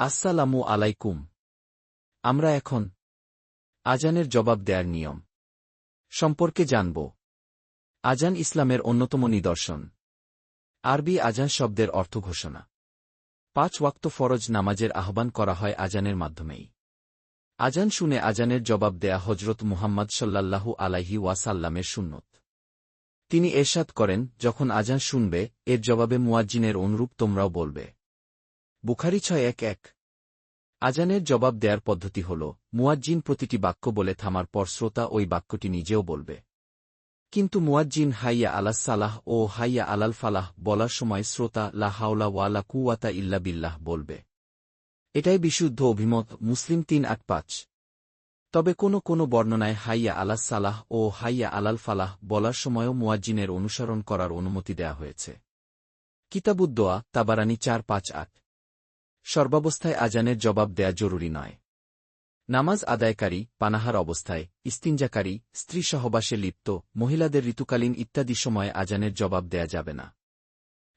আসসালামু আলাইকুম। আমরা এখন আজানের জবাব দেয়ার নিয়ম সম্পর্কে জানব। আজান ইসলামের অন্যতম নিদর্শন। আরবি আজান শব্দের অর্থ ঘোষণা। 5 ওয়াক্ত ফরজ নামাজের আহ্বান করা হয় আজানের মাধ্যমেই। আজান শুনে আজানের জবাব দেয়া হজরত মুহাম্মদ সাল্লাল্লাহু আলাইহি ওয়াসাল্লামের সুন্নত। তিনি এরশাদ করেন, যখন আজান শুনবে, এর জবাবে মুয়াজ্জিনের অনুরূপ তোমরাও বলবে। বুখারী 611। আজানের জবাব দেয়ার পদ্ধতি হল, মুয়াজ্জিন প্রতিটি বাক্য বলে থামার পর শ্রোতা ওই বাক্যটি নিজেও বলবে। কিন্তু মুয়াজ্জিন হাইয়া আলাস সালাহ ও হাইয়া আলাল ফালাহ বলার সময় শ্রোতা লা হাওলা ওয়ালা কুওয়াতা ইল্লা বিল্লাহ বলবে। এটাই বিশুদ্ধ অভিমত, মুসলিম 385। তবে কোনো বর্ণনায় হাইয়া আলাস সালাহ ও হাইয়া আলাল ফালাহ বলার সময়ও মুয়াজ্জিনের অনুসরণ করার অনুমতি দেয়া হয়েছে। কিতাবুদ্দোয়া, তাবারানী 458। সর্বাবস্থায় আজানের জবাব দেয়া জরুরি নয়। নামাজ আদায়কারী, পানাহার অবস্থায়, ইস্তিনজাকারী, স্ত্রী সহবাসে লিপ্ত, মহিলাদের ঋতুকালীন ইত্যাদি সময়ে আজানের জবাব দেয়া যাবে না।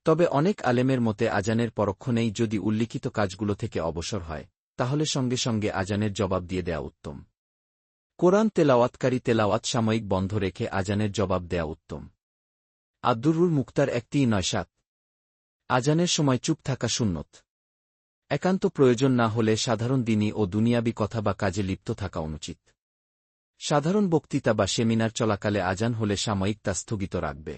তবে অনেক আলেমের মতে আজানের পরক্ষণেই যদি উল্লিখিত কাজগুলো থেকে অবসর হয়, তাহলে সঙ্গে সঙ্গে আজানের জবাব দিয়ে দেয়া উত্তম। কোরআন তেলাওয়াতকারী তেলাওয়াত সাময়িক বন্ধ রেখে আজানের জবাব দেয়া উত্তম। আব্দুরুল মুক্তার 1:9-7। আজানের সময় চুপ থাকা সুন্নত। একান্ত প্রয়োজন না হলে সাধারণ দিনী ও দুনিয়াবি কথা বা কাজে লিপ্ত থাকা অনুচিত। সাধারণ বক্তৃতা বা সেমিনার চলাকালে আজান হলে সাময়িক তা স্থগিত রাখবে।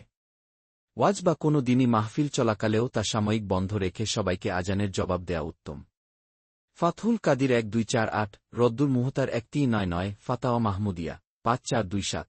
ওয়াজ বা কোনো দিনী মাহফিল চলাকালেও তা সাময়িক বন্ধ রেখে সবাইকে আজানের জবাব দেয়া উত্তম। ফাতহুল কাদির 1-248, রদ্দুল মুহতার 1:99, ফাতাওয়া মাহমুদিয়া 5-427।